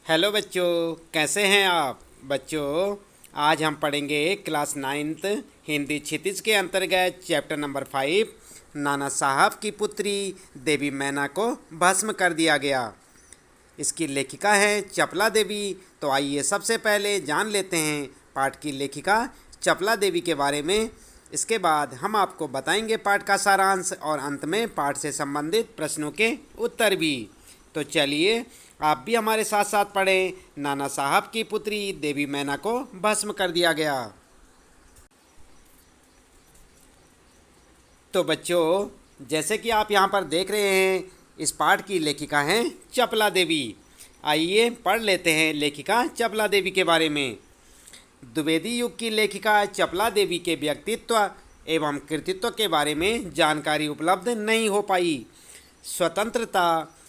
Hello बच्चों, कैसे हैं आप बच्चों। आज हम पढ़ेंगे क्लास नाइन्थ हिंदी क्षितिज के अंतर्गत चैप्टर नंबर 5 नाना साहब की पुत्री देवी मैना को भस्म कर दिया गया। इसकी लेखिका है चपला देवी। तो आइए सबसे पहले जान लेते हैं पाठ की लेखिका चपला देवी के बारे में। इसके बाद हम आपको बताएंगे पाठ का सारांश और अंत में पाठ से संबंधित प्रश्नों के उत्तर भी। तो चलिए आप भी हमारे साथ साथ पढ़ें। नाना साहब की पुत्री देवी मैना को भस्म कर दिया गया। तो बच्चों, जैसे कि आप यहाँ पर देख रहे हैं, इस पाठ की लेखिका हैं चपला देवी। आइए पढ़ लेते हैं लेखिका चपला देवी के बारे में। द्विवेदी युग की लेखिका चपला देवी के व्यक्तित्व एवं कृतित्व के बारे में जानकारी उपलब्ध नहीं हो पाई। स्वतंत्रता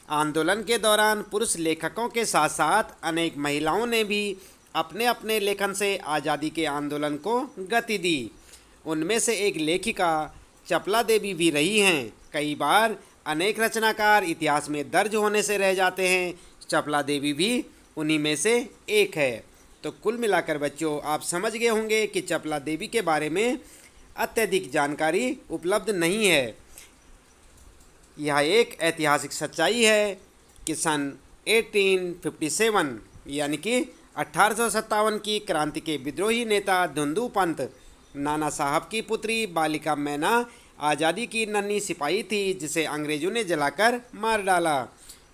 आंदोलन के दौरान पुरुष लेखकों के साथ साथ अनेक महिलाओं ने भी अपने अपने लेखन से आज़ादी के आंदोलन को गति दी। उनमें से एक लेखिका चपला देवी भी रही हैं। कई बार अनेक रचनाकार इतिहास में दर्ज होने से रह जाते हैं। चपला देवी भी उन्हीं में से एक है। तो कुल मिलाकर बच्चों, आप समझ गए होंगे कि चपला देवी के बारे में अत्यधिक जानकारी उपलब्ध नहीं है। यह एक ऐतिहासिक सच्चाई है कि सन 1857 यानी कि 1857 की क्रांति के विद्रोही नेता धुंधु पंत नाना साहब की पुत्री बालिका मैना आज़ादी की नन्ही सिपाही थी, जिसे अंग्रेजों ने जलाकर मार डाला।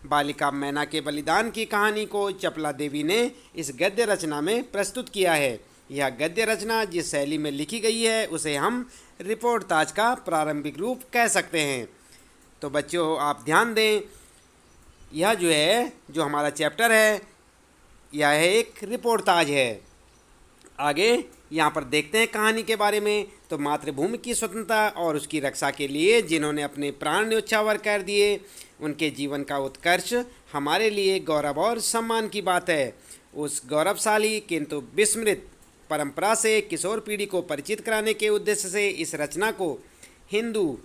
बालिका मैना के बलिदान की कहानी को चपला देवी ने इस गद्य रचना में प्रस्तुत किया है। यह गद्य रचना जिस शैली में लिखी गई है उसे हम रिपोर्टाज का प्रारंभिक रूप कह सकते हैं। तो बच्चों आप ध्यान दें, यह जो हमारा चैप्टर है, यह एक रिपोर्टाज है। आगे यहाँ पर देखते हैं कहानी के बारे में। तो मातृभूमि की स्वतंत्रता और उसकी रक्षा के लिए जिन्होंने अपने प्राण न्योछावर कर दिए, उनके जीवन का उत्कर्ष हमारे लिए गौरव और सम्मान की बात है। उस गौरवशाली किंतु विस्मृत परंपरा से किशोर पीढ़ी को परिचित कराने के उद्देश्य से इस रचना को हिंदू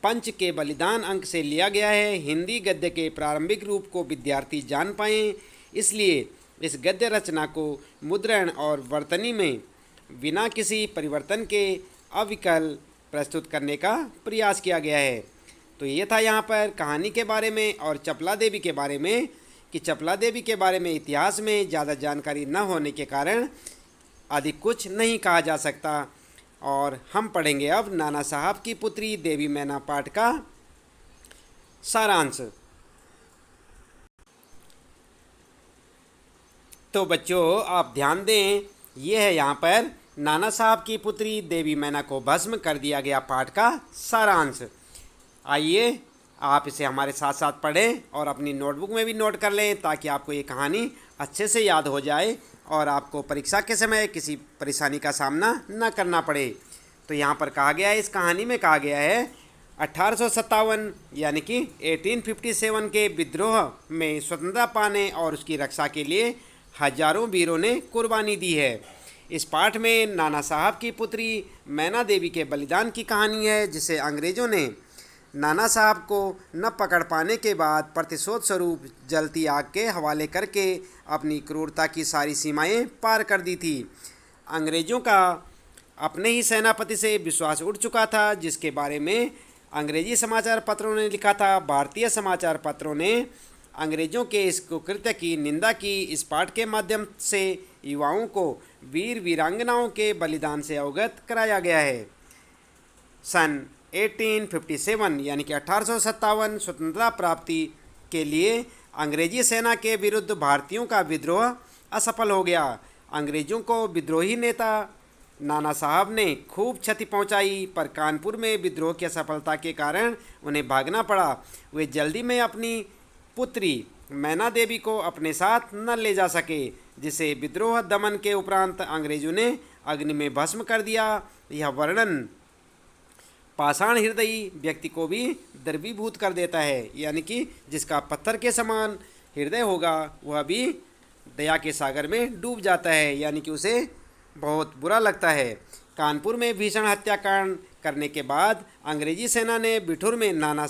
पंच के बलिदान अंक से लिया गया है। हिंदी गद्य के प्रारंभिक रूप को विद्यार्थी जान पाएँ, इसलिए इस गद्य रचना को मुद्रण और वर्तनी में बिना किसी परिवर्तन के अविकल प्रस्तुत करने का प्रयास किया गया है। तो ये था यहाँ पर कहानी के बारे में और चपला देवी के बारे में, कि चपला देवी के बारे में इतिहास में ज़्यादा जानकारी न होने के कारण अधिक कुछ नहीं कहा जा सकता। और हम पढ़ेंगे अब नाना साहब की पुत्री देवी मैना पाठ का सारांश। तो बच्चों आप ध्यान दें, यह है यहाँ पर नाना साहब की पुत्री देवी मैना को भस्म कर दिया गया पाठ का सारांश। आइए आप इसे हमारे साथ साथ पढ़ें और अपनी नोटबुक में भी नोट कर लें, ताकि आपको ये कहानी अच्छे से याद हो जाए और आपको परीक्षा के समय किसी परेशानी का सामना न करना पड़े। तो यहाँ पर कहा गया है, इस कहानी में कहा गया है 1857 यानी कि 1857 के विद्रोह में स्वतंत्रता पाने और उसकी रक्षा के लिए हजारों वीरों ने कुर्बानी दी है। इस पाठ में नाना साहब की पुत्री मैना देवी के बलिदान की कहानी है, जिसे अंग्रेज़ों ने नाना साहब को न पकड़ पाने के बाद प्रतिशोध स्वरूप जलती आग के हवाले करके अपनी क्रूरता की सारी सीमाएं पार कर दी थी। अंग्रेज़ों का अपने ही सेनापति से विश्वास उठ चुका था, जिसके बारे में अंग्रेजी समाचार पत्रों ने लिखा था। भारतीय समाचार पत्रों ने अंग्रेज़ों के इस कुकृत्य की निंदा की। इस पाठ के माध्यम से युवाओं को वीर वीरांगनाओं के बलिदान से अवगत कराया गया है। सन 1857 यानी कि 1857 स्वतंत्रता प्राप्ति के लिए अंग्रेजी सेना के विरुद्ध भारतीयों का विद्रोह असफल हो गया। अंग्रेज़ों को विद्रोही नेता नाना साहब ने खूब क्षति पहुंचाई, पर कानपुर में विद्रोह की असफलता के कारण उन्हें भागना पड़ा। वे जल्दी में अपनी पुत्री मैना देवी को अपने साथ न ले जा सके, जिसे विद्रोह दमन के उपरांत अंग्रेज़ों ने अग्नि में भस्म कर दिया। यह वर्णन पाषाण हृदयी व्यक्ति को भी द्रवीभूत कर देता है, यानी कि जिसका पत्थर के समान हृदय होगा वह भी दया के सागर में डूब जाता है, यानी कि उसे बहुत बुरा लगता है। कानपुर में भीषण हत्याकांड करने के बाद अंग्रेजी सेना ने बिठूर में नाना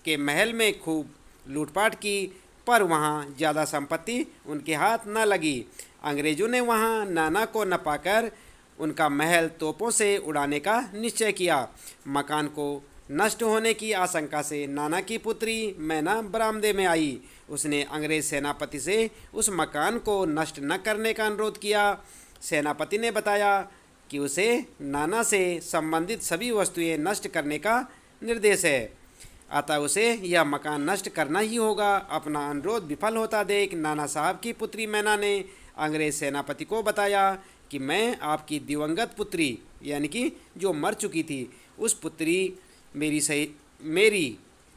के महल में खूब लूटपाट की, पर वहाँ ज़्यादा संपत्ति उनके हाथ न लगी। अंग्रेज़ों ने वहाँ नाना को न पाकर उनका महल तोपों से उड़ाने का निश्चय किया। मकान को नष्ट होने की आशंका से नाना की पुत्री मैना बरामदे में आई। उसने अंग्रेज़ सेनापति से उस मकान को नष्ट न करने का अनुरोध किया। सेनापति ने बताया कि उसे नाना से संबंधित सभी वस्तुएं नष्ट करने का निर्देश है, अतः उसे यह मकान नष्ट करना ही होगा। अपना अनुरोध विफल होता देख नाना साहब की पुत्री मैना ने अंग्रेज़ सेनापति को बताया कि मैं आपकी दिवंगत पुत्री यानी कि जो मर चुकी थी उस पुत्री मेरी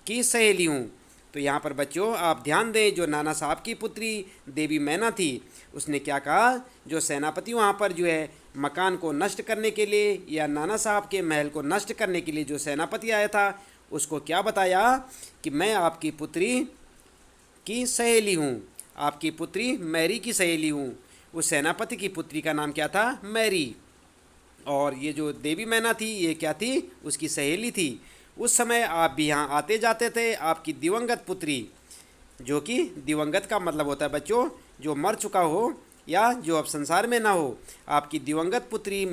की सहेली हूँ। तो यहाँ पर बच्चों आप ध्यान दें, जो नाना साहब की पुत्री देवी मैना थी उसने क्या कहा, जो सेनापति वहाँ पर जो है मकान को नष्ट करने के लिए या नाना साहब के महल को नष्ट करने के लिए जो सेनापति आया था उसको क्या बताया कि मैं आपकी पुत्री की सहेली हूँ, आपकी पुत्री मैरी की सहेली हूँ। उस सेनापति की पुत्री का नाम क्या था, मैरी, और ये जो देवी मैना थी ये क्या थी, उसकी सहेली थी। उस समय आप भी यहाँ आते जाते थे। आपकी दिवंगत पुत्री, जो कि दिवंगत का मतलब होता है बच्चों जो मर चुका हो या जो अब संसार में ना हो, आपकी दिवंगत पुत्री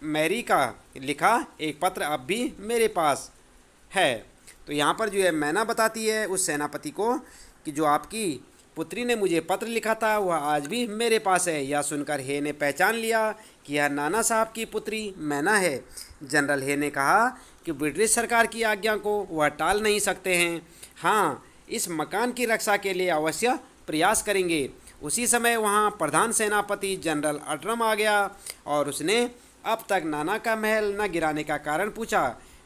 मैरी का लिखा एक पत्र अब भी मेरे पास है। तो यहाँ पर जो है मैना बताती है उस सेनापति को कि जो आपकी पुत्री ने मुझे पत्र लिखा था वह आज भी मेरे पास है। यह सुनकर हे ने पहचान लिया कि यह नाना साहब की पुत्री मैना है। जनरल हे ने कहा कि ब्रिटिश सरकार की आज्ञा को वह टाल नहीं सकते हैं। हाँ, इस मकान की रक्षा के लिए अवश्य प्रयास करेंगे। उसी समय वहाँ प्रधान सेनापति जनरल अटरम आ गया और उसने अब तक नाना का महल न गिराने का कारण पूछा।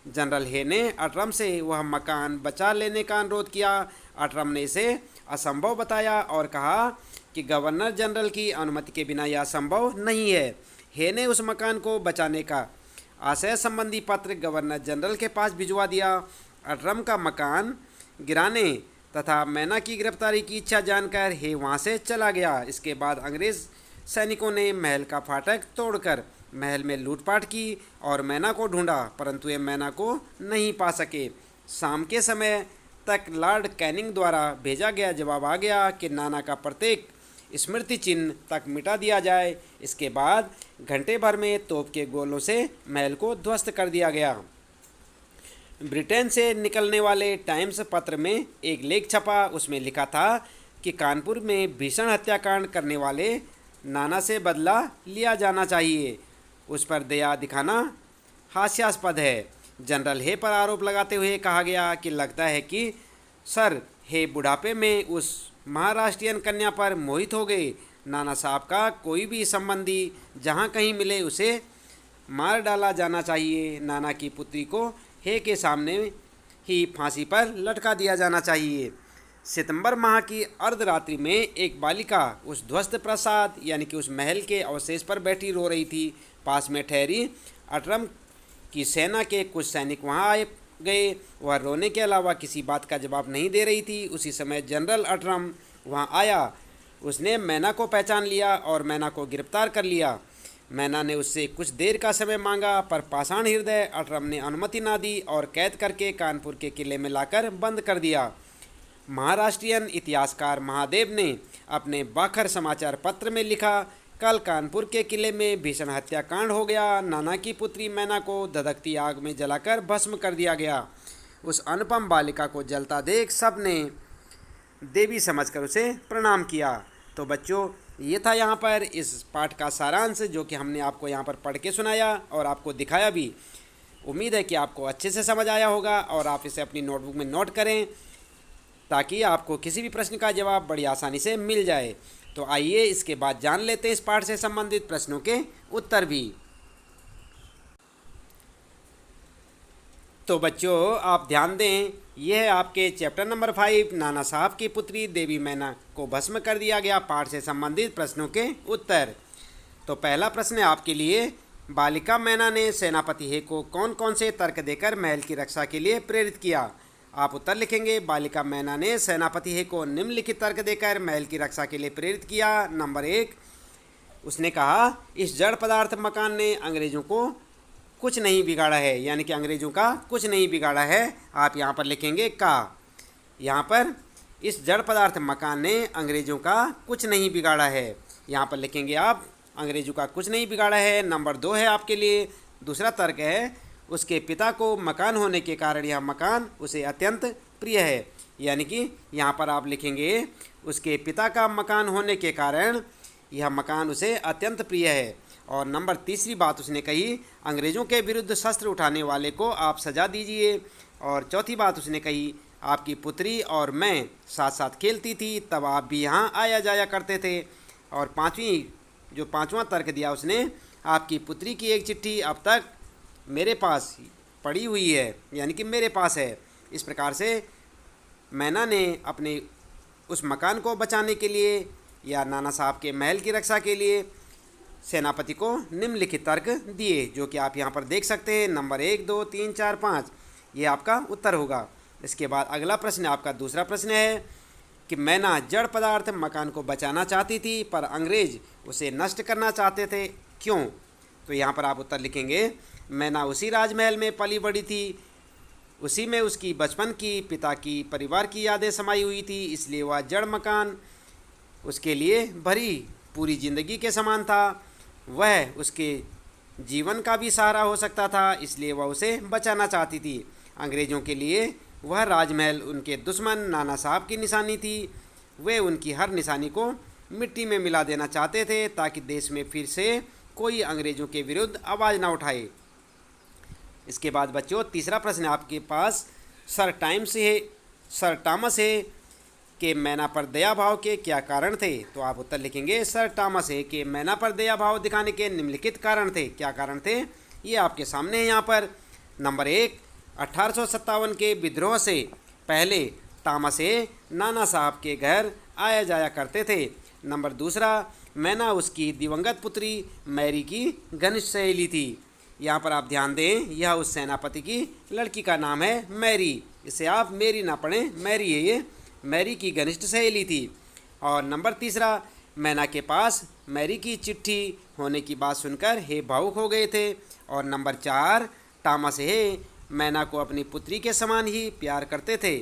जनरल हे ने अटरम से वह मकान बचा लेने का अनुरोध किया। अटरम ने इसे असंभव बताया और कहा कि गवर्नर जनरल की अनुमति के बिना यह संभव नहीं है। हे ने उस मकान को बचाने का आशय संबंधी पत्र गवर्नर जनरल के पास भिजवा दिया। अटरम का मकान गिराने तथा मैना की गिरफ्तारी की इच्छा जानकर हे वहाँ से चला गया। इसके बाद अंग्रेज़ सैनिकों ने महल का फाटक तोड़कर महल में लूटपाट की और मैना को ढूंढा, परंतु ये मैना को नहीं पा सके। शाम के समय तक लॉर्ड कैनिंग द्वारा भेजा गया जवाब आ गया कि नाना का प्रत्येक स्मृति चिन्ह तक मिटा दिया जाए। इसके बाद घंटे भर में तोप के गोलों से महल को ध्वस्त कर दिया गया। ब्रिटेन से निकलने वाले टाइम्स पत्र में एक लेख छपा। उसमें लिखा था कि कानपुर में भीषण हत्याकांड करने वाले नाना से बदला लिया जाना चाहिए। उस पर दया दिखाना हास्यास्पद है। जनरल हे पर आरोप लगाते हुए कहा गया कि लगता है कि सर हे बुढ़ापे में उस महाराष्ट्रियन कन्या पर मोहित हो गए। नाना साहब का कोई भी संबंधी जहाँ कहीं मिले उसे मार डाला जाना चाहिए। नाना की पुत्री को हे के सामने ही फांसी पर लटका दिया जाना चाहिए। सितंबर माह की अर्धरात्रि में एक बालिका उस ध्वस्त प्रासाद यानी कि उस महल के अवशेष पर बैठी रो रही थी। पास में ठहरी अटरम की सेना के कुछ सैनिक वहां आए गए। वह रोने के अलावा किसी बात का जवाब नहीं दे रही थी। उसी समय जनरल अटरम वहां आया। उसने मैना को पहचान लिया और मैना को गिरफ्तार कर लिया। मैना ने उससे कुछ देर का समय मांगा, पर पाषाण हृदय अटरम ने अनुमति ना दी और कैद करके कानपुर के किले में लाकर बंद कर दिया। महाराष्ट्रियन इतिहासकार महादेव ने अपने बाखर समाचार पत्र में लिखा, कल कानपुर के किले में भीषण हत्याकांड हो गया। नाना की पुत्री मैना को धधकती आग में जलाकर भस्म कर दिया गया। उस अनुपम बालिका को जलता देख सबने देवी समझकर उसे प्रणाम किया। तो बच्चों ये था यहाँ पर इस पाठ का सारांश, जो कि हमने आपको यहाँ पर पढ़ के सुनाया और आपको दिखाया भी। उम्मीद है कि आपको अच्छे से समझ आया होगा और आप इसे अपनी नोटबुक में नोट करें ताकि आपको किसी भी प्रश्न का जवाब बड़ी आसानी से मिल जाए। तो आइए इसके बाद जान लेते हैं इस पाठ से संबंधित प्रश्नों के उत्तर भी। तो बच्चों आप ध्यान दें, यह है आपके चैप्टर नंबर 5 नाना साहब की पुत्री देवी मैना को भस्म कर दिया गया पाठ से संबंधित प्रश्नों के उत्तर। तो पहला प्रश्न है आपके लिए, बालिका मैना ने सेनापति हे को कौन कौन से तर्क देकर महल की रक्षा के लिए प्रेरित किया। आप उत्तर लिखेंगे, बालिका मैना ने सेनापति हे को निम्नलिखित तर्क देकर महल की रक्षा के लिए प्रेरित किया। नंबर 1, उसने कहा इस जड़ पदार्थ मकान ने अंग्रेजों को कुछ नहीं बिगाड़ा है, यानी कि अंग्रेजों का कुछ नहीं बिगाड़ा है। आप यहाँ पर लिखेंगे का। यहाँ पर इस जड़ पदार्थ मकान ने अंग्रेजों का कुछ नहीं बिगाड़ा है। यहाँ पर लिखेंगे आप अंग्रेजों का कुछ नहीं बिगाड़ा है। नंबर 2 है आपके लिए। दूसरा तर्क है उसके पिता को मकान होने के कारण यह मकान उसे अत्यंत प्रिय है। यानी कि यहाँ पर आप लिखेंगे उसके पिता का मकान होने के कारण यह मकान उसे अत्यंत प्रिय है। और नंबर 3 बात उसने कही, अंग्रेज़ों के विरुद्ध शस्त्र उठाने वाले को आप सजा दीजिए। और चौथी बात उसने कही, आपकी पुत्री और मैं साथ साथ खेलती थी, तब आप भी यहाँ आया जाया करते थे। और पांचवा तर्क दिया उसने, आपकी पुत्री की एक चिट्ठी अब तक मेरे पास पड़ी हुई है, यानी कि मेरे पास है। इस प्रकार से मैना ने अपने उस मकान को बचाने के लिए या नाना साहब के महल की रक्षा के लिए सेनापति को निम्नलिखित तर्क दिए, जो कि आप यहाँ पर देख सकते हैं। नंबर 1, 2, 3, 4, 5 ये आपका उत्तर होगा। इसके बाद अगला प्रश्न आपका दूसरा प्रश्न है कि मैना जड़ पदार्थ मकान को बचाना चाहती थी पर अंग्रेज उसे नष्ट करना चाहते थे, क्यों? तो यहाँ पर आप उत्तर लिखेंगे, मैना उसी राजमहल में पली बड़ी थी, उसी में उसकी बचपन की, पिता की, परिवार की यादें समाई हुई थी, इसलिए वह जड़ मकान उसके लिए भरी पूरी ज़िंदगी के समान था। वह उसके जीवन का भी सहारा हो सकता था, इसलिए वह उसे बचाना चाहती थी। अंग्रेज़ों के लिए वह राजमहल उनके दुश्मन नाना साहब की निशानी थी। वे उनकी हर निशानी को मिट्टी में मिला देना चाहते थे ताकि देश में फिर से कोई अंग्रेज़ों के विरुद्ध आवाज़ ना उठाए। इसके बाद बच्चों तीसरा प्रश्न आपके पास, सर टॉमस है के मैना पर दया भाव के क्या कारण थे? तो आप उत्तर लिखेंगे, सर टॉमस है के मैना पर दया भाव दिखाने के निम्नलिखित कारण थे। क्या कारण थे ये आपके सामने है यहाँ पर। नंबर 1, 1857 के विद्रोह से पहले टॉमस है नाना साहब के घर आया जाया करते थे। नंबर 2, मैना उसकी दिवंगत पुत्री मैरी की घनिष्ठ सहेली थी। यहाँ पर आप ध्यान दें, यह उस सेनापति की लड़की का नाम है मैरी, इसे आप मेरी ना पढ़ें, मैरी है, ये मैरी की घनिष्ठ सहेली थी। और नंबर 3, मैना के पास मैरी की चिट्ठी होने की बात सुनकर हे भावुक हो गए थे। और नंबर 4, टॉमस हे मैना को अपनी पुत्री के समान ही प्यार करते थे।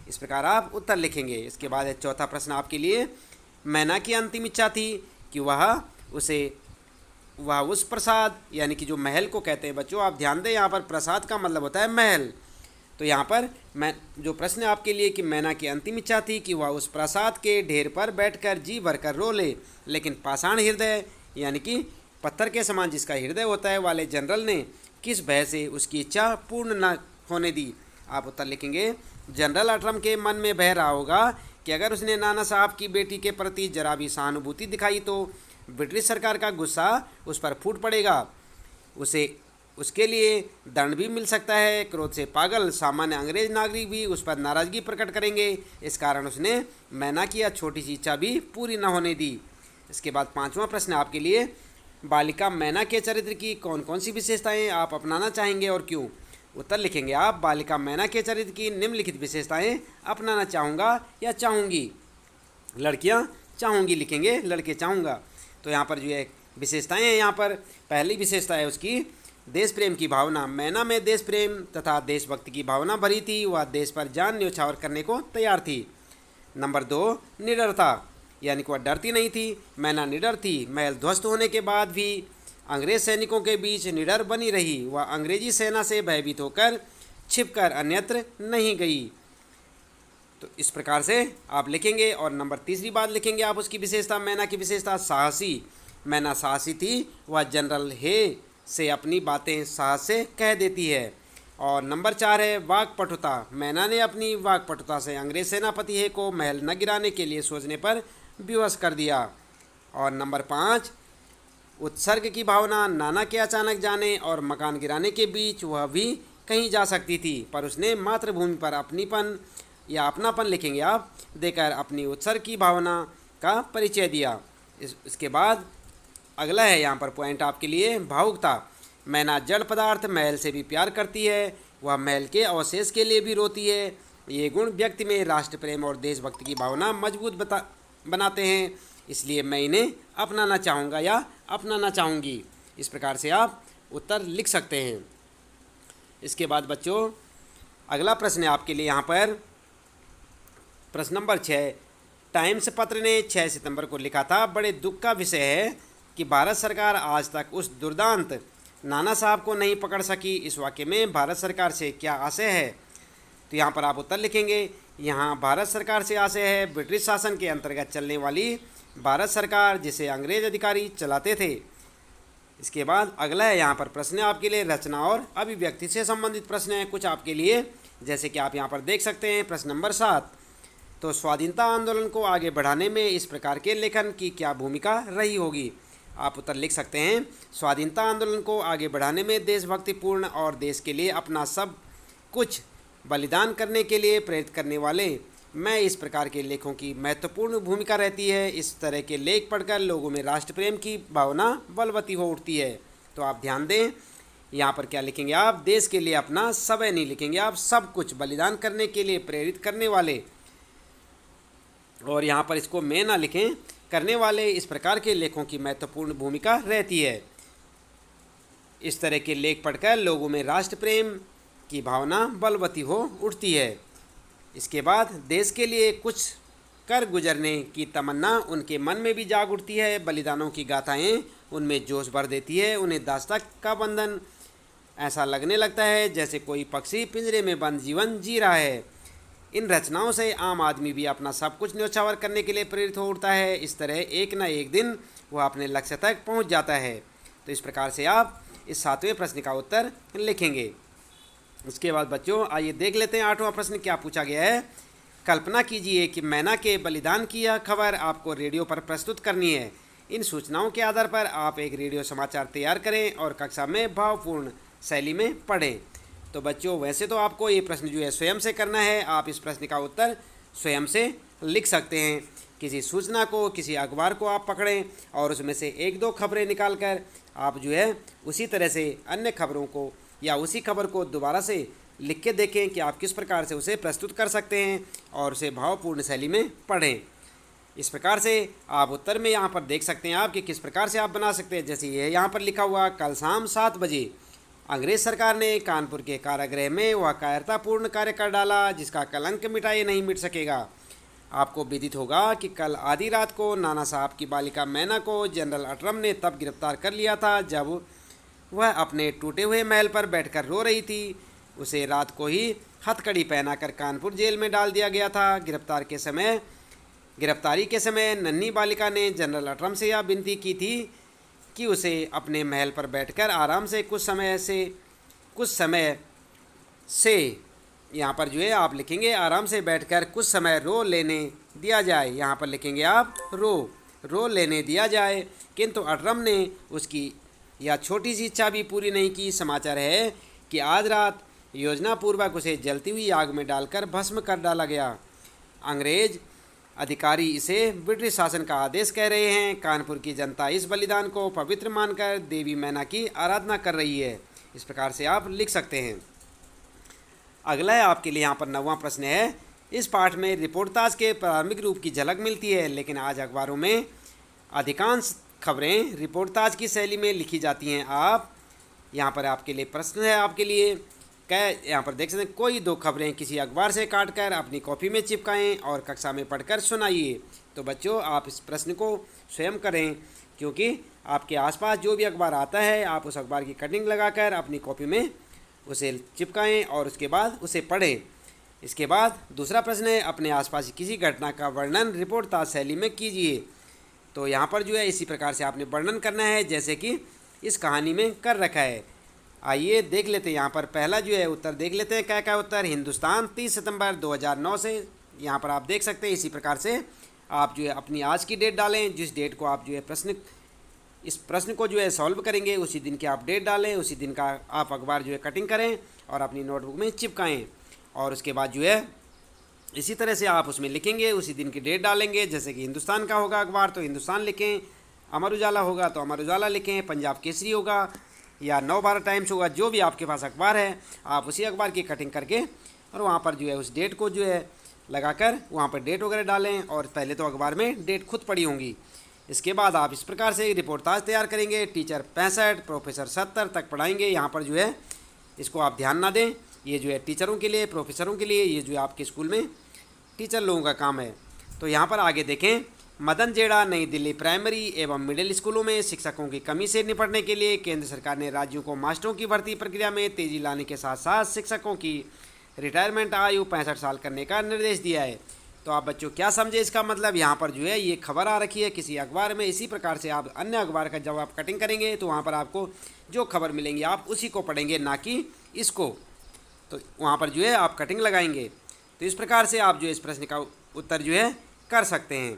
इस प्रकार आप उत्तर लिखेंगे। इसके बाद है चौथा प्रश्न आपके लिए, मैना की अंतिम इच्छा थी कि वह उस प्रसाद, यानी कि जो महल को कहते हैं बच्चों, आप ध्यान दें, यहाँ पर प्रसाद का मतलब होता है महल। तो यहाँ पर जो प्रश्न आपके लिए कि मैना की अंतिम इच्छा थी कि वह उस प्रसाद के ढेर पर बैठकर जी भरकर रो ले, लेकिन पाषाण हृदय यानी कि पत्थर के समान जिसका हृदय होता है वाले जनरल ने किस भय से उसकी इच्छा पूर्ण न होने दी? आप उत्तर लिखेंगे, जनरल अटरम के मन में भय रहा होगा कि अगर उसने नाना साहब की बेटी के प्रति जरा भी सहानुभूति दिखाई तो ब्रिटिश सरकार का गुस्सा उस पर फूट पड़ेगा, उसके लिए दंड भी मिल सकता है। क्रोध से पागल सामान्य अंग्रेज नागरिक भी उस पर नाराज़गी प्रकट करेंगे। इस कारण उसने मैना की यह छोटी सी इच्छा भी पूरी न होने दी। इसके बाद 5वां प्रश्न आपके लिए, बालिका मैना के चरित्र की कौन कौन सी विशेषताएं आप अपनाना चाहेंगे और क्यों? उत्तर लिखेंगे आप, बालिका मैना के चरित्र की निम्नलिखित विशेषताएं अपनाना चाहूँगा या चाहूँगी। लड़कियाँ चाहूँगी लिखेंगे, लड़के चाहूँगा। तो यहाँ पर जो है विशेषताएं हैं, यहाँ पर पहली विशेषता है उसकी देश प्रेम की भावना। मैना में देश प्रेम तथा देशभक्ति की भावना भरी थी, वह देश पर जान न्यौछावर करने को तैयार थी। नंबर 2, निडरता, यानी कि वह डरती नहीं थी। मैना निडर थी, महल ध्वस्त होने के बाद भी अंग्रेज सैनिकों के बीच निडर बनी रही। वह अंग्रेजी सेना से भयभीत होकर छिपकर अन्यत्र नहीं गई। तो इस प्रकार से आप लिखेंगे। और नंबर 3 बात लिखेंगे आप उसकी विशेषता, मैना की विशेषता साहसी। मैना साहसी थी, वह जनरल हे से अपनी बातें साहस से कह देती है। और नंबर 4 है वाक्पटुता। मैना ने अपनी वाक्पटुता से अंग्रेज सेनापति हे को महल न गिराने के लिए सोचने पर विवश कर दिया। और नंबर 5, उत्सर्ग की भावना। नाना के अचानक जाने और मकान गिराने के बीच वह भी कहीं जा सकती थी, पर उसने मातृभूमि पर अपनीपन या अपनापन लिखेंगे आप देकर अपनी उत्सर्ग की भावना का परिचय दिया। इसके बाद अगला है यहाँ पर पॉइंट आपके लिए, भावुकता। मैना जड़ पदार्थ महल से भी प्यार करती है, वह महल के अवशेष के लिए भी रोती है। ये गुण व्यक्ति में राष्ट्र प्रेम और देशभक्ति की भावना मजबूत बनाते हैं, इसलिए मैं इन्हें अपनाना चाहूँगा या अपनाना चाहूँगी। इस प्रकार से आप उत्तर लिख सकते हैं। इसके बाद बच्चों अगला प्रश्न है आपके लिए यहाँ पर, प्रश्न नंबर 6, टाइम्स पत्र ने 6 सितंबर को लिखा था, बड़े दुख का विषय है कि भारत सरकार आज तक उस दुर्दांत नाना साहब को नहीं पकड़ सकी। इस वाक्य में भारत सरकार से क्या आशय है? तो यहाँ पर आप उत्तर लिखेंगे। यहाँ भारत सरकार से आशय है ब्रिटिश शासन के अंतर्गत चलने वाली भारत सरकार, जिसे अंग्रेज अधिकारी चलाते थे। इसके बाद अगला है यहाँ पर प्रश्न आपके लिए रचना और अभिव्यक्ति से संबंधित प्रश्न है कुछ आपके लिए, जैसे कि आप यहाँ पर देख सकते हैं। प्रश्न नंबर 7, तो स्वाधीनता आंदोलन को आगे बढ़ाने में इस प्रकार के लेखन की क्या भूमिका रही होगी? आप उत्तर लिख सकते हैं। स्वाधीनता आंदोलन को आगे बढ़ाने में देशभक्तिपूर्ण और देश के लिए अपना सब कुछ बलिदान करने के लिए प्रेरित करने वाले मैं इस प्रकार के लेखों की महत्वपूर्ण भूमिका रहती है। इस तरह के लेख पढ़कर लोगों में राष्ट्र प्रेम की भावना बलवती हो उठती है। तो आप ध्यान दें, यहाँ पर क्या लिखेंगे आप? देश के लिए अपना सब नहीं लिखेंगे आप, सब कुछ बलिदान करने के लिए प्रेरित करने वाले, और यहाँ पर इसको मैं ना लिखें, करने वाले इस प्रकार के लेखों की महत्वपूर्ण भूमिका रहती है। इस तरह के लेख पढ़कर लोगों में राष्ट्र प्रेम की भावना बलवती हो उठती है। इसके बाद देश के लिए कुछ कर गुजरने की तमन्ना उनके मन में भी जाग उठती है। बलिदानों की गाथाएं उनमें जोश भर देती है। उन्हें दास्तां का बंधन ऐसा लगने लगता है जैसे कोई पक्षी पिंजरे में बंद जीवन जी रहा है। इन रचनाओं से आम आदमी भी अपना सब कुछ न्योछावर करने के लिए प्रेरित हो उठता है। इस तरह एक न एक दिन वह अपने लक्ष्य तक पहुंच जाता है। तो इस प्रकार से आप इस 7वें प्रश्न का उत्तर लिखेंगे। उसके बाद बच्चों आइए देख लेते हैं 8वां प्रश्न क्या पूछा गया है। कल्पना कीजिए कि मैना के बलिदान की यह खबर आपको रेडियो पर प्रस्तुत करनी है। इन सूचनाओं के आधार पर आप एक रेडियो समाचार तैयार करें और कक्षा में भावपूर्ण शैली में पढ़ें। तो बच्चों वैसे तो आपको ये प्रश्न जो है स्वयं से करना है। आप इस प्रश्न का उत्तर स्वयं से लिख सकते हैं। किसी सूचना को, किसी अखबार को आप पकड़ें और उसमें से 1-2 खबरें निकाल कर आप जो है उसी तरह से अन्य खबरों को या उसी खबर को दोबारा से लिख के देखें कि आप किस प्रकार से उसे प्रस्तुत कर सकते हैं और उसे भावपूर्ण शैली में पढ़ें। इस प्रकार से आप उत्तर में यहाँ पर देख सकते हैं आप कि किस प्रकार से आप बना सकते हैं। जैसे ये यहाँ पर लिखा हुआ, कल शाम 7 बजे अंग्रेज सरकार ने कानपुर के कारागृह में वह कायरतापूर्ण कार्य कर डाला जिसका कलंक मिटाए नहीं मिट सकेगा। आपको विदित होगा कि कल आधी रात को नाना साहब की बालिका मैना को जनरल अटरम ने तब गिरफ्तार कर लिया था जब वह अपने टूटे हुए महल पर बैठकर रो रही थी। उसे रात को ही हथकड़ी पहनाकर कानपुर जेल में डाल दिया गया था। गिरफ्तारी के समय नन्ही बालिका ने जनरल अटरम से यह विनती की थी कि उसे अपने महल पर बैठकर आराम से कुछ समय से यहाँ पर जो है आप लिखेंगे आराम से बैठकर कुछ समय रो लेने दिया जाए। यहाँ पर लिखेंगे आप रो लेने दिया जाए। किंतु अटरम ने उसकी यह छोटी सी इच्छा भी पूरी नहीं की। समाचार है कि आज रात योजनापूर्वक उसे जलती हुई आग में डालकर भस्म कर डाला गया। अंग्रेज अधिकारी इसे ब्रिटिश शासन का आदेश कह रहे हैं। कानपुर की जनता इस बलिदान को पवित्र मानकर देवी मैना की आराधना कर रही है। इस प्रकार से आप लिख सकते हैं। अगला है आपके लिए यहाँ पर 9वां प्रश्न है। इस पाठ में रिपोर्टाज के प्रारंभिक रूप की झलक मिलती है, लेकिन आज अखबारों में अधिकांश खबरें रिपोर्टाज की शैली में लिखी जाती हैं। आप यहाँ पर आपके लिए प्रश्न है आपके लिए यहाँ पर देख सकते हैं, कोई 2 खबरें किसी अखबार से काटकर अपनी कॉपी में चिपकाएं और कक्षा में पढ़कर सुनाइए। तो बच्चों आप इस प्रश्न को स्वयं करें, क्योंकि आपके आसपास जो भी अखबार आता है आप उस अखबार की कटिंग लगाकर अपनी कॉपी में उसे चिपकाएं और उसके बाद उसे पढ़ें। इसके बाद दूसरा प्रश्न है, अपने आसपास किसी घटना का वर्णन रिपोर्टाज शैली में कीजिए। तो यहाँ पर जो है इसी प्रकार से आपने वर्णन करना है जैसे कि इस कहानी में कर रखा है। आइए देख लेते हैं। यहाँ पर पहला जो है उत्तर देख लेते हैं। क्या उत्तर? हिंदुस्तान 30 सितंबर 2009 से। यहाँ पर आप देख सकते हैं इसी प्रकार से आप जो है अपनी आज की डेट डालें। जिस डेट को आप जो है इस प्रश्न को जो है सॉल्व करेंगे उसी दिन की आप डेट डालें, उसी दिन का आप अखबार जो है कटिंग करें और अपनी नोटबुक में चिपकाएं। और उसके बाद जो है इसी तरह से आप उसमें लिखेंगे, उसी दिन की डेट डालेंगे। जैसे कि हिंदुस्तान का होगा अखबार तो हिंदुस्तान लिखें, अमर उजाला होगा तो अमर उजाला लिखें, पंजाब केसरी होगा या नव भारत टाइम्स होगा, जो भी आपके पास अखबार है आप उसी अखबार की कटिंग करके और वहाँ पर जो है उस डेट को जो है लगाकर वहाँ पर डेट वगैरह डालें। और पहले तो अखबार में डेट खुद पड़ी होंगी। इसके बाद आप इस प्रकार से रिपोर्टाज तैयार करेंगे। टीचर 65, प्रोफेसर 70 तक पढ़ाएंगे। यहाँ पर जो है इसको आप ध्यान ना दें, ये जो है टीचरों के लिए, प्रोफेसरों के लिए, ये जो है आपके स्कूल में टीचर लोगों का काम है। तो यहाँ पर आगे देखें, मदन जेड़ा नई दिल्ली प्राइमरी एवं मिडिल स्कूलों में शिक्षकों की कमी से निपटने के लिए केंद्र सरकार ने राज्यों को मास्टरों की भर्ती प्रक्रिया में तेजी लाने के साथ साथ शिक्षकों की रिटायरमेंट आयु 65 साल करने का निर्देश दिया है। तो आप बच्चों क्या समझे इसका मतलब? यहाँ पर जो है ये खबर आ रखी है किसी अखबार में। इसी प्रकार से आप अन्य अखबार का जब आप कटिंग करेंगे तो वहाँ पर आपको जो खबर मिलेंगी आप उसी को पढ़ेंगे, ना कि इसको। तो वहाँ पर जो है आप कटिंग लगाएंगे। तो इस प्रकार से आप जो इस प्रश्न का उत्तर जो है कर सकते हैं।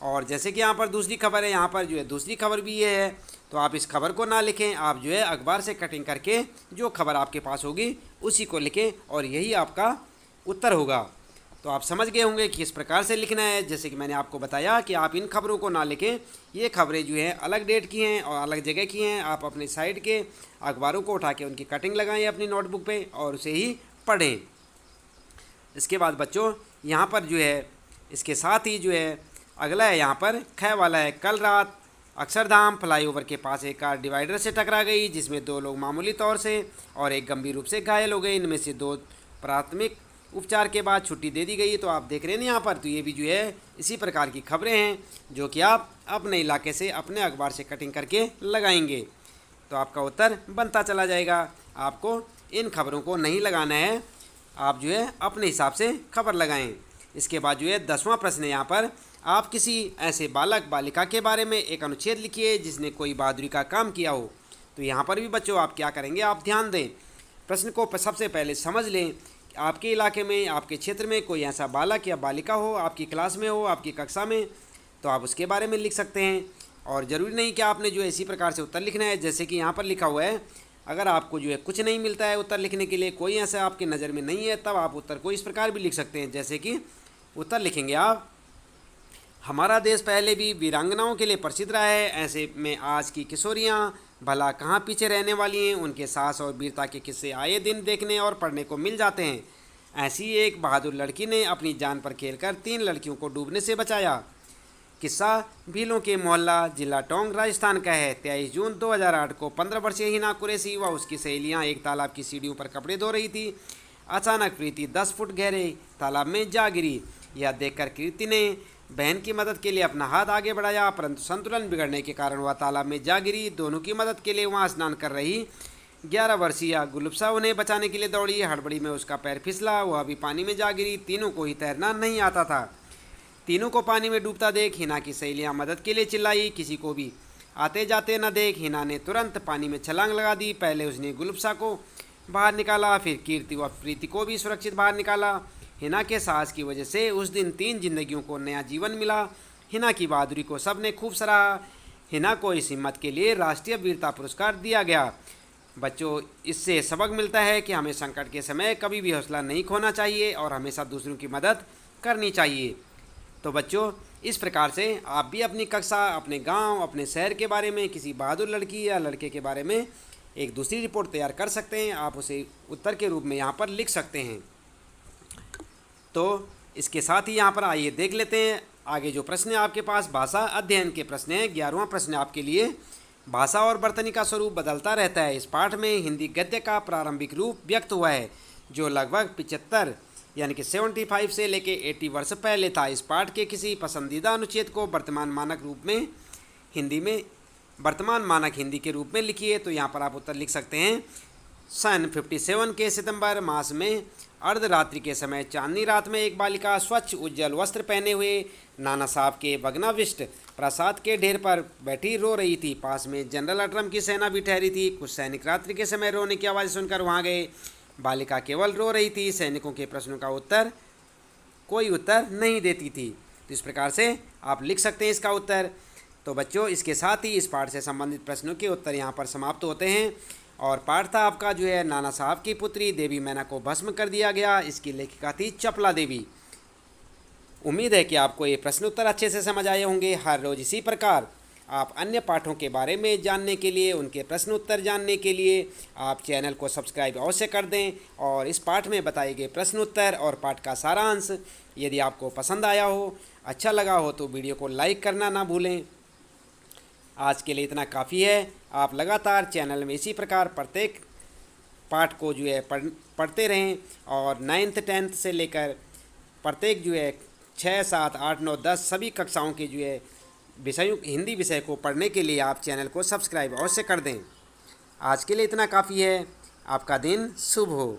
और जैसे कि यहाँ पर दूसरी खबर है, यहाँ पर जो है दूसरी खबर भी ये है। तो आप इस खबर को ना लिखें, आप जो है अखबार से कटिंग करके जो खबर आपके पास होगी उसी को लिखें और यही आपका उत्तर होगा। तो आप समझ गए होंगे कि इस प्रकार से लिखना है। जैसे कि मैंने आपको बताया कि आप इन खबरों को ना लिखें, ये खबरें जो हैं अलग डेट की हैं और अलग जगह की हैं। आप अपने साइड के अखबारों को उठा के उनकी कटिंग लगाएं अपनी नोटबुक पे और उसे ही पढ़ें। इसके बाद बच्चों यहाँ पर जो है इसके साथ ही जो है अगला है, यहाँ पर ख वाला है। कल रात अक्षरधाम फ्लाईओवर के पास एक कार डिवाइडर से टकरा गई जिसमें 2 लोग मामूली तौर से और एक गंभीर रूप से घायल हो गए। इनमें से 2 प्राथमिक उपचार के बाद छुट्टी दे दी गई। तो आप देख रहे हैं यहाँ पर, तो ये भी जो है इसी प्रकार की खबरें हैं जो कि आप अपने इलाके से अपने अखबार से कटिंग करके लगाएंगे। तो आपका उत्तर बनता चला जाएगा। आपको इन खबरों को नहीं लगाना है, आप जो है अपने हिसाब से खबर लगाएं। इसके बाद जो है 10वां प्रश्न है, यहाँ पर आप किसी ऐसे बालक बालिका के बारे में एक अनुच्छेद लिखिए जिसने कोई बहादुरी का काम किया हो। तो यहाँ पर भी बच्चों आप क्या करेंगे, आप ध्यान दें, प्रश्न को सबसे पहले समझ लें। आपके इलाके में, आपके क्षेत्र में कोई ऐसा बालक या बालिका हो, आपकी क्लास में हो, आपकी कक्षा में, तो आप उसके बारे में लिख सकते हैं। और ज़रूरी नहीं कि आपने जो है इसी प्रकार से उत्तर लिखना है। जैसे कि यहाँ पर लिखा हुआ है, अगर आपको जो है कुछ नहीं मिलता है उत्तर लिखने के लिए, कोई ऐसा आपकी नज़र में नहीं है, तब आप उत्तर को इस प्रकार भी लिख सकते हैं। जैसे कि उत्तर लिखेंगे आप, हमारा देश पहले भी वीरांगनाओं के लिए प्रसिद्ध रहा है, ऐसे में आज की किशोरियाँ भला कहाँ पीछे रहने वाली हैं। उनके साहस और वीरता के किस्से आए दिन देखने और पढ़ने को मिल जाते हैं। ऐसी एक बहादुर लड़की ने अपनी जान पर खेलकर 3 लड़कियों को डूबने से बचाया। किस्सा भीलों के मोहल्ला, जिला टोंक, राजस्थान का है। 23 जून 2008 को 15 वर्षीय हिना कुरैशी व उसकी सहेलियाँ एक तालाब की सीढ़ियों पर कपड़े धो रही थी। अचानक प्रीति 10 फुट गहरे तालाब में जा गिरी। यह देखकर कीर्ति ने बहन की मदद के लिए अपना हाथ आगे बढ़ाया, परंतु संतुलन बिगड़ने के कारण वह तालाब में जा गिरी। दोनों की मदद के लिए वहां स्नान कर रही 11 वर्षीय गुलफ्सा उन्हें बचाने के लिए दौड़ी। हड़बड़ी में उसका पैर फिसला, वह भी पानी में जा गिरी। तीनों को ही तैरना नहीं आता था। तीनों को पानी में डूबता देख हिना की सहेलियां मदद के लिए चिल्लाई। किसी को भी आते जाते न देख हिना ने तुरंत पानी में छलांग लगा दी। पहले उसने गुलफ्सा को बाहर निकाला, फिर कीर्ति व प्रीति को भी सुरक्षित बाहर निकाला। हिना के साहस की वजह से उस दिन 3 जिंदगियों को नया जीवन मिला। हिना की बहादुरी को सबने खूब सराहा। हिना को इस हिम्मत के लिए राष्ट्रीय वीरता पुरस्कार दिया गया। बच्चों, इससे सबक मिलता है कि हमें संकट के समय कभी भी हौसला नहीं खोना चाहिए और हमेशा दूसरों की मदद करनी चाहिए। तो बच्चों, इस प्रकार से आप भी अपनी कक्षा, अपने गांव, अपने शहर के बारे में, किसी बहादुर लड़की या लड़के के बारे में एक दूसरी रिपोर्ट तैयार कर सकते हैं। आप उसे उत्तर के रूप में यहाँ पर लिख सकते हैं। तो इसके साथ ही यहाँ पर आइए देख लेते हैं आगे जो प्रश्न है आपके पास। भाषा अध्ययन के प्रश्न है। 11वां प्रश्न आपके लिए, भाषा और वर्तनी का स्वरूप बदलता रहता है। इस पाठ में हिंदी गद्य का प्रारंभिक रूप व्यक्त हुआ है जो लगभग 75 यानी कि 75 से लेके 80 वर्ष पहले था। इस पाठ के किसी पसंदीदा अनुच्छेद को वर्तमान मानक हिंदी के रूप में लिखिए। तो यहाँ पर आप उत्तर लिख सकते हैं, सन 57 के सितंबर मास में अर्धरात्रि के समय चांदनी रात में एक बालिका स्वच्छ उज्जवल वस्त्र पहने हुए नाना साहब के भग्नाविष्ट प्रासाद के ढेर पर बैठी रो रही थी। पास में जनरल अटरम की सेना भी ठहरी थी। कुछ सैनिक रात्रि के समय रोने की आवाज़ सुनकर वहां गए। बालिका केवल रो रही थी, सैनिकों के प्रश्नों का कोई उत्तर नहीं देती थी। तो इस प्रकार से आप लिख सकते हैं इसका उत्तर। तो बच्चों, इसके साथ ही इस पाठ से संबंधित प्रश्नों के उत्तर यहाँ पर समाप्त होते हैं। और पाठ था आपका जो है, नाना साहब की पुत्री देवी मैना को भस्म कर दिया गया। इसकी लेखिका थी चपला देवी। उम्मीद है कि आपको ये प्रश्न उत्तर अच्छे से समझ आए होंगे। हर रोज़ इसी प्रकार आप अन्य पाठों के बारे में जानने के लिए, उनके प्रश्न उत्तर जानने के लिए आप चैनल को सब्सक्राइब अवश्य कर दें। और इस पाठ में बताए गए प्रश्न उत्तर और पाठ का सारांश यदि आपको पसंद आया हो, अच्छा लगा हो, तो वीडियो को लाइक करना ना भूलें। आज के लिए इतना काफ़ी है। आप लगातार चैनल में इसी प्रकार प्रत्येक पाठ को जो है पढ़ते रहें और 9th 10th से लेकर प्रत्येक जो है 6, 7, 8, 9, 10 सभी कक्षाओं के जो है विषयों हिंदी विषय को पढ़ने के लिए आप चैनल को सब्सक्राइब अवश्य कर दें। आज के लिए इतना काफ़ी है। आपका दिन शुभ हो।